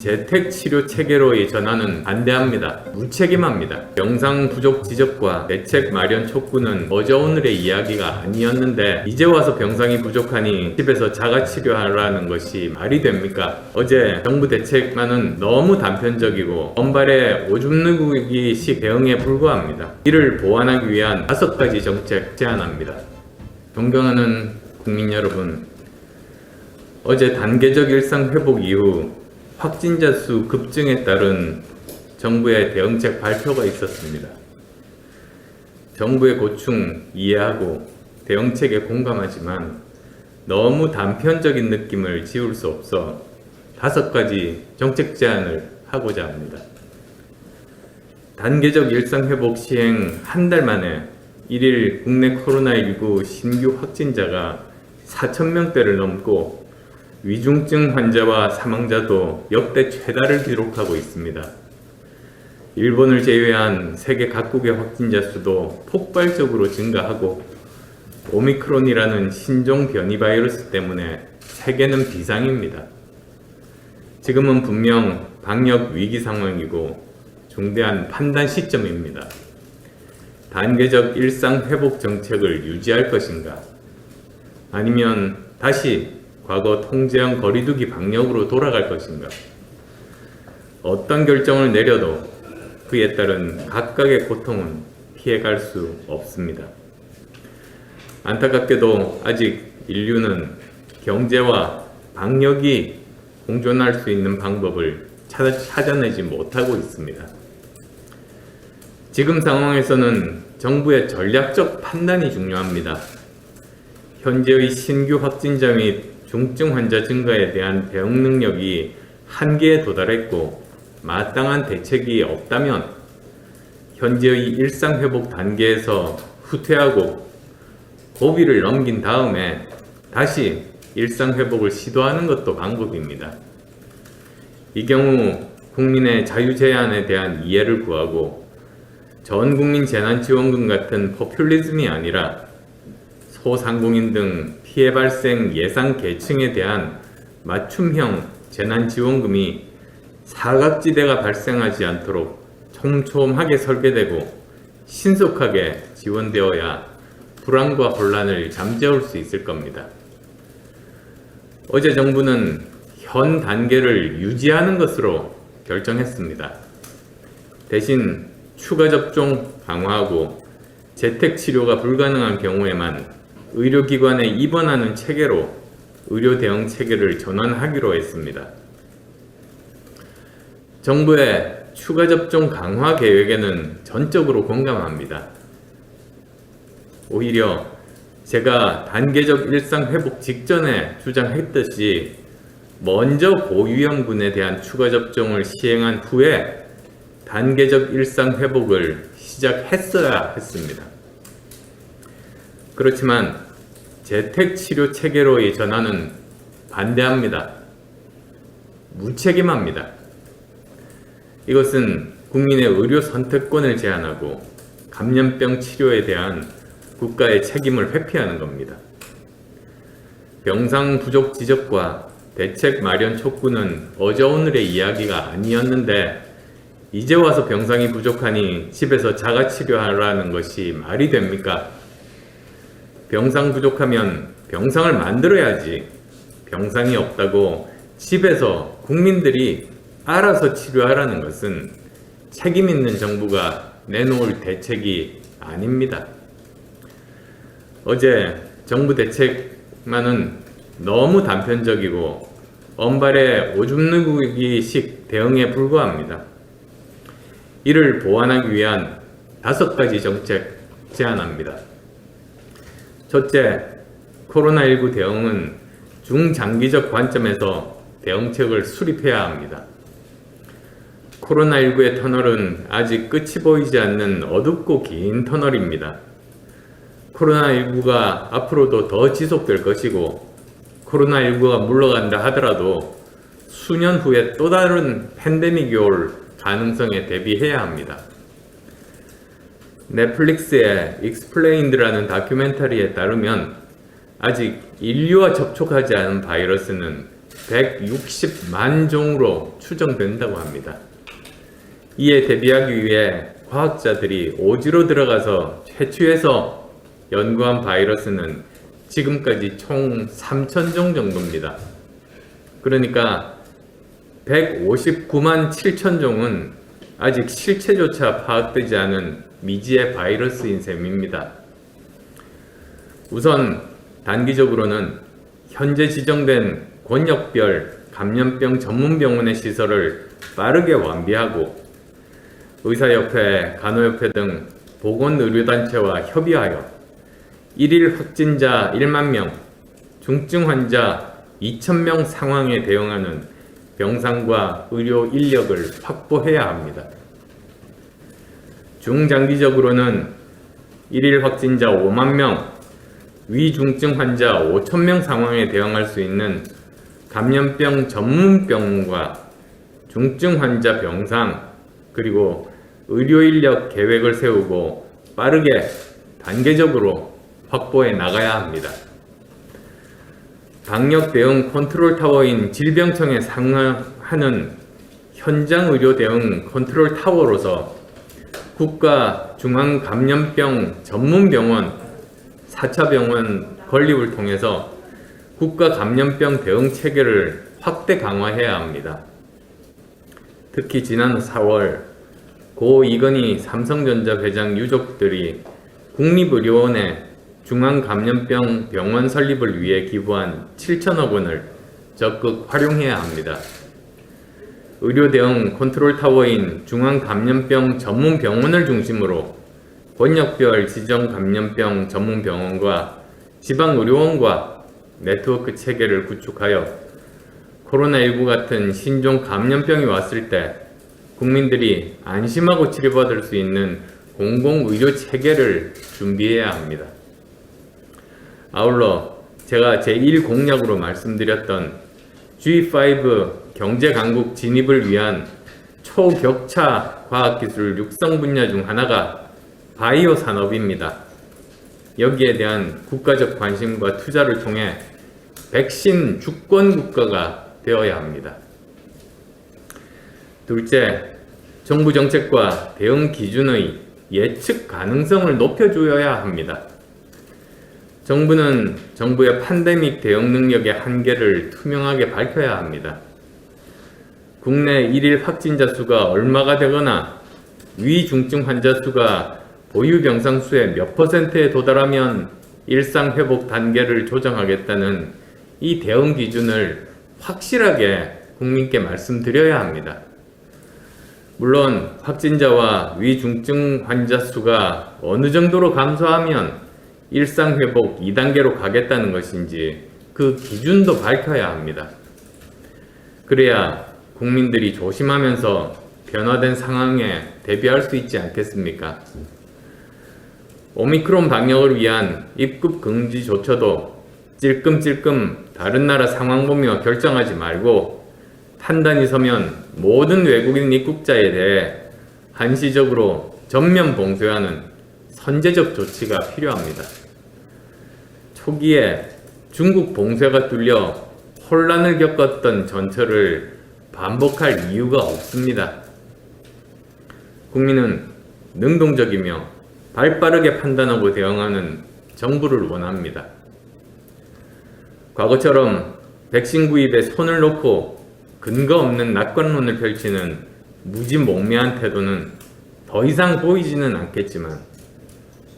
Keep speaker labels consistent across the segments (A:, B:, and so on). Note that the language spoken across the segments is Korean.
A: 재택치료 체계로의 전환은 반대합니다. 무책임합니다. 영상 부족 지적과 대책 마련 촉구는 어제 오늘의 이야기가 아니었는데 이제 와서 병상이 부족하니 집에서 자가치료하라는 것이 말이 됩니까? 어제 정부 대책만은 너무 단편적이고 언발의 오줌 누기식 대응에 불과합니다. 이를 보완하기 위한 5가지 정책 제안합니다. 존경하는 국민 여러분, 어제 단계적 일상 회복 이후 확진자 수 급증에 따른 정부의 대응책 발표가 있었습니다. 정부의 고충 이해하고 대응책에 공감하지만 너무 단편적인 느낌을 지울 수 없어 5가지 정책 제안을 하고자 합니다. 단계적 일상 회복 시행 한 달 만에 1일 국내 코로나19 신규 확진자가 4,000명대를 넘고 위중증 환자와 사망자도 역대 최다를 기록하고 있습니다. 일본을 제외한 세계 각국의 확진자 수도 폭발적으로 증가하고 오미크론이라는 신종 변이 바이러스 때문에 세계는 비상입니다. 지금은 분명 방역 위기 상황이고 중대한 판단 시점입니다. 단계적 일상 회복 정책을 유지할 것인가? 아니면 다시 과거 통제형 거리두기 방역으로 돌아갈 것인가? 어떤 결정을 내려도 그에 따른 각각의 고통은 피해갈 수 없습니다. 안타깝게도 아직 인류는 경제와 방역이 공존할 수 있는 방법을 찾아내지 못하고 있습니다. 지금 상황에서는 정부의 전략적 판단이 중요합니다. 현재의 신규 확진자 및 중증 환자 증가에 대한 대응 능력이 한계에 도달했고 마땅한 대책이 없다면 현재의 일상 회복 단계에서 후퇴하고 고비를 넘긴 다음에 다시 일상 회복을 시도하는 것도 방법입니다. 이 경우 국민의 자유제한에 대한 이해를 구하고 전 국민 재난지원금 같은 포퓰리즘이 아니라 소상공인 등 피해 발생 예상 계층에 대한 맞춤형 재난지원금이 사각지대가 발생하지 않도록 촘촘하게 설계되고 신속하게 지원되어야 불안과 혼란을 잠재울 수 있을 겁니다. 어제 정부는 현 단계를 유지하는 것으로 결정했습니다. 대신 추가 접종 강화하고 재택치료가 불가능한 경우에만 의료기관에 입원하는 체계로 의료 대응 체계를 전환하기로 했습니다. 정부의 추가 접종 강화 계획에는 전적으로 공감합니다. 오히려 제가 단계적 일상 회복 직전에 주장했듯이 먼저 고위험군에 대한 추가 접종을 시행한 후에 단계적 일상 회복을 시작했어야 했습니다. 그렇지만 재택치료 체계로의 전환은 반대합니다. 무책임합니다. 이것은 국민의 의료 선택권을 제한하고 감염병 치료에 대한 국가의 책임을 회피하는 겁니다. 병상 부족 지적과 대책 마련 촉구는 어제 오늘의 이야기가 아니었는데 이제 와서 병상이 부족하니 집에서 자가치료하라는 것이 말이 됩니까? 병상 부족하면 병상을 만들어야지. 병상이 없다고 집에서 국민들이 알아서 치료하라는 것은 책임 있는 정부가 내놓을 대책이 아닙니다. 어제 정부 대책만은 너무 단편적이고 언발의 오줌 누기식 대응에 불과합니다. 이를 보완하기 위한 5가지 정책 제안합니다. 첫째, 코로나19 대응은 중장기적 관점에서 대응책을 수립해야 합니다. 코로나19의 터널은 아직 끝이 보이지 않는 어둡고 긴 터널입니다. 코로나19가 앞으로도 더 지속될 것이고 코로나19가 물러간다 하더라도 수년 후에 또 다른 팬데믹이 올 가능성에 대비해야 합니다. 넷플릭스의 익스플레인드라는 다큐멘터리에 따르면 아직 인류와 접촉하지 않은 바이러스는 160만 종으로 추정된다고 합니다. 이에 대비하기 위해 과학자들이 오지로 들어가서 채취해서 연구한 바이러스는 지금까지 총 3,000종 정도입니다. 그러니까 159만 7천 종은 아직 실체조차 파악되지 않은 미지의 바이러스인 셈입니다. 우선 단기적으로는 현재 지정된 권역별 감염병 전문병원의 시설을 빠르게 완비하고 의사협회, 간호협회 등 보건의료단체와 협의하여 1일 확진자 1만 명, 중증 환자 2,000명 상황에 대응하는 병상과 의료 인력을 확보해야 합니다. 중장기적으로는 1일 확진자 5만 명, 위중증 환자 5,000명 상황에 대응할 수 있는 감염병 전문병원과 중증 환자 병상, 그리고 의료 인력 계획을 세우고 빠르게 단계적으로 확보해 나가야 합니다. 방역 대응 컨트롤 타워인 질병청에 상하는 현장 의료 대응 컨트롤 타워로서 국가 중앙감염병 전문병원 4차 병원 건립을 통해서 국가 감염병 대응 체계를 확대 강화해야 합니다. 특히 지난 4월 고 이건희 삼성전자 회장 유족들이 국립의료원에 중앙감염병 병원 설립을 위해 기부한 7천억 원을 적극 활용해야 합니다. 의료 대응 컨트롤 타워인 중앙감염병 전문병원을 중심으로 권역별 지정감염병 전문병원과 지방의료원과 네트워크 체계를 구축하여 코로나19 같은 신종 감염병이 왔을 때 국민들이 안심하고 치료받을 수 있는 공공의료 체계를 준비해야 합니다. 아울러 제가 제1공약으로 말씀드렸던 G5 경제강국 진입을 위한 초격차 과학기술 육성 분야 중 하나가 바이오 산업입니다. 여기에 대한 국가적 관심과 투자를 통해 백신 주권 국가가 되어야 합니다. 둘째, 정부 정책과 대응 기준의 예측 가능성을 높여줘야 합니다. 정부는 정부의 팬데믹 대응 능력의 한계를 투명하게 밝혀야 합니다. 국내 1일 확진자 수가 얼마가 되거나 위중증 환자 수가 보유 병상 수의 몇 %에 도달하면 일상 회복 단계를 조정하겠다는 이 대응 기준을 확실하게 국민께 말씀드려야 합니다. 물론 확진자와 위중증 환자 수가 어느 정도로 감소하면 일상 회복 2단계로 가겠다는 것인지 그 기준도 밝혀야 합니다. 그래야 국민들이 조심하면서 변화된 상황에 대비할 수 있지 않겠습니까? 오미크론 방역을 위한 입국 금지 조처도 찔끔찔끔 다른 나라 상황 보며 결정하지 말고 판단이 서면 모든 외국인 입국자에 대해 한시적으로 전면 봉쇄하는 선제적 조치가 필요합니다. 초기에 중국 봉쇄가 뚫려 혼란을 겪었던 전철을 반복할 이유가 없습니다. 국민은 능동적이며 발빠르게 판단하고 대응하는 정부를 원합니다. 과거처럼 백신 구입에 손을 놓고 근거 없는 낙관론을 펼치는 무지몽매한 태도는 더 이상 보이지는 않겠지만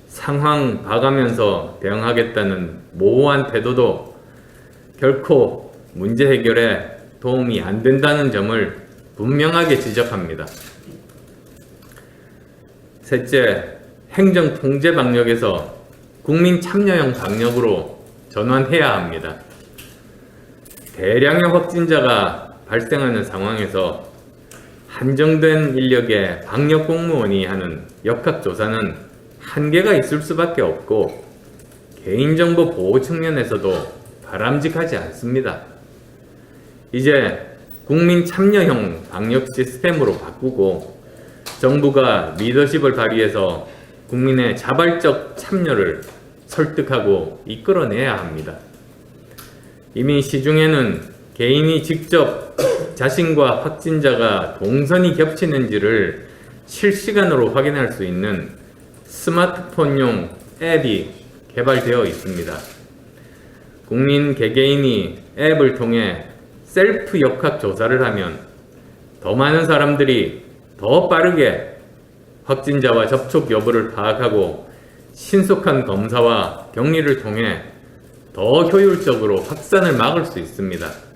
A: 상황 봐가면서 대응하겠다는 모호한 태도도 결코 문제 해결에 도움이 안 된다는 점을 분명하게 지적합니다. 셋째, 행정 통제 방역에서 국민 참여형 방역으로 전환해야 합니다. 대량의 확진자가 발생하는 상황에서 한정된 인력의 방역 공무원이 하는 역학조사는 한계가 있을 수밖에 없고 개인정보 보호 측면에서도 바람직하지 않습니다. 이제 국민 참여형 방역 시스템으로 바꾸고 정부가 리더십을 발휘해서 국민의 자발적 참여를 설득하고 이끌어내야 합니다. 이미 시중에는 개인이 직접 자신과 확진자가 동선이 겹치는지를 실시간으로 확인할 수 있는 스마트폰용 앱이 개발되어 있습니다. 국민 개개인이 앱을 통해 셀프 역학 조사를 하면 더 많은 사람들이 더 빠르게 확진자와 접촉 여부를 파악하고 신속한 검사와 격리를 통해 더 효율적으로 확산을 막을 수 있습니다.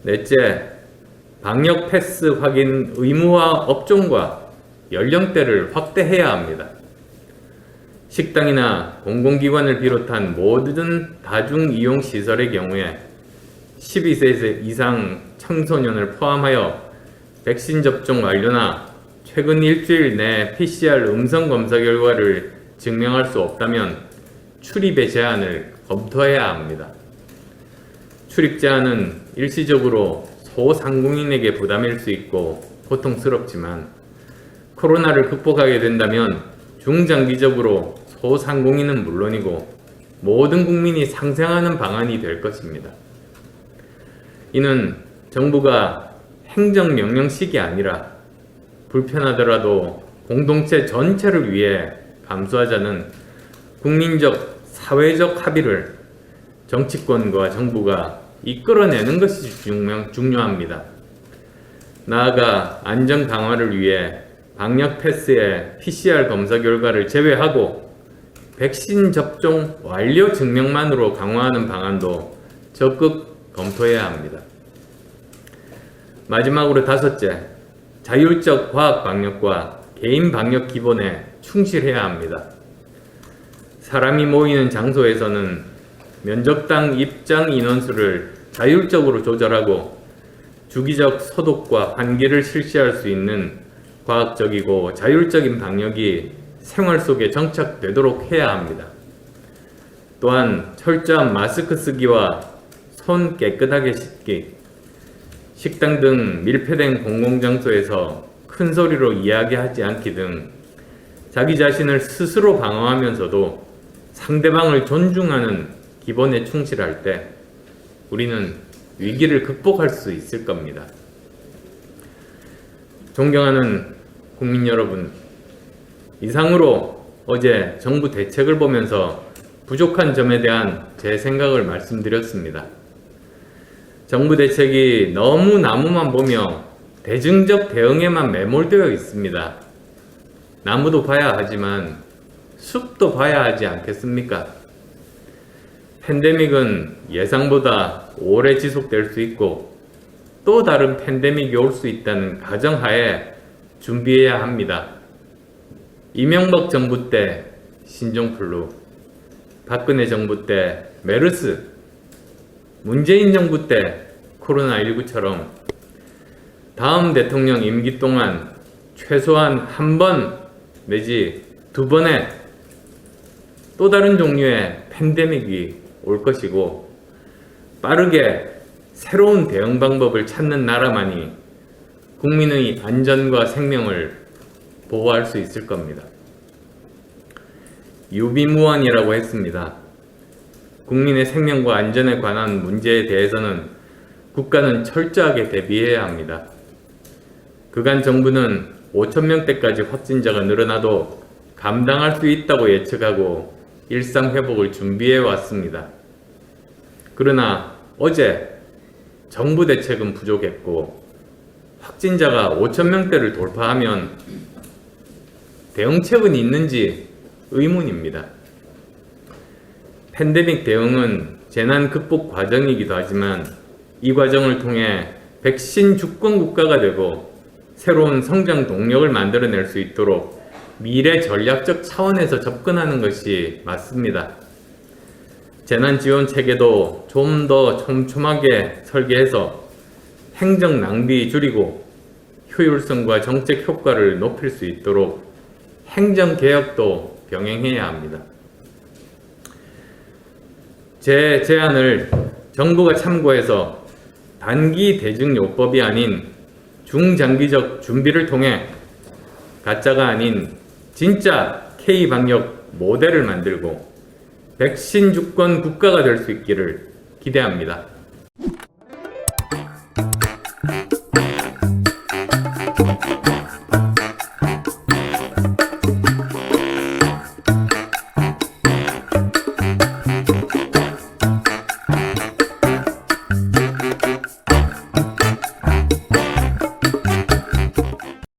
A: 넷째, 방역 패스 확인 의무화 업종과 연령대를 확대해야 합니다. 식당이나 공공기관을 비롯한 모든 다중이용시설의 경우에 12세 이상 청소년을 포함하여 백신 접종 완료나 최근 일주일 내 PCR 음성 검사 결과를 증명할 수 없다면 출입의 제한을 검토해야 합니다. 출입 제한은 일시적으로 소상공인에게 부담일 수 있고 고통스럽지만 코로나를 극복하게 된다면 중장기적으로 소상공인은 물론이고 모든 국민이 상생하는 방안이 될 것입니다. 이는 정부가 행정명령식이 아니라 불편하더라도 공동체 전체를 위해 감수하자는 국민적, 사회적 합의를 정치권과 정부가 이끌어내는 것이 중요합니다. 나아가 안전 강화를 위해 방역 패스에 PCR 검사 결과를 제외하고 백신 접종 완료 증명만으로 강화하는 방안도 적극 검토해야 합니다. 마지막으로 다섯째, 자율적 과학 방역과 개인 방역 기본에 충실해야 합니다. 사람이 모이는 장소에서는 면접당 입장 인원수를 자율적으로 조절하고 주기적 소독과 환기를 실시할 수 있는 과학적이고 자율적인 방역이 생활 속에 정착되도록 해야 합니다. 또한 철저한 마스크 쓰기와 손 깨끗하게 씻기, 식당 등 밀폐된 공공장소에서 큰 소리로 이야기하지 않기 등 자기 자신을 스스로 방어하면서도 상대방을 존중하는 기본에 충실할 때 우리는 위기를 극복할 수 있을 겁니다. 존경하는 국민 여러분, 이상으로 어제 정부 대책을 보면서 부족한 점에 대한 제 생각을 말씀드렸습니다. 정부 대책이 너무 나무만 보며 대증적 대응에만 매몰되어 있습니다. 나무도 봐야 하지만 숲도 봐야 하지 않겠습니까? 팬데믹은 예상보다 오래 지속될 수 있고 또 다른 팬데믹이 올 수 있다는 가정하에 준비해야 합니다. 이명박 정부 때 신종플루, 박근혜 정부 때 메르스, 문재인 정부 때 코로나19처럼 다음 대통령 임기 동안 최소한 한 번 내지 두 번의 또 다른 종류의 팬데믹이 올 것이고 빠르게 새로운 대응 방법을 찾는 나라만이 국민의 안전과 생명을 보호할 수 있을 겁니다. 유비무원이라고 했습니다. 국민의 생명과 안전에 관한 문제에 대해서는 국가는 철저하게 대비해야 합니다. 그간 정부는 5,000명대까지 확진자가 늘어나도 감당할 수 있다고 예측하고 일상 회복을 준비해 왔습니다. 그러나 어제 정부 대책은 부족했고 확진자가 5,000명대를 돌파하면 대응책은 있는지 의문입니다. 팬데믹 대응은 재난 극복 과정이기도 하지만 이 과정을 통해 백신 주권 국가가 되고 새로운 성장 동력을 만들어낼 수 있도록 미래 전략적 차원에서 접근하는 것이 맞습니다. 재난 지원 체계도 좀 더 촘촘하게 설계해서 행정 낭비 줄이고 효율성과 정책 효과를 높일 수 있도록 행정 개혁도 병행해야 합니다. 제 제안을 정부가 참고해서 단기 대증요법이 아닌 중장기적 준비를 통해 가짜가 아닌 진짜 K방역 모델을 만들고 백신 주권 국가가 될 수 있기를 기대합니다.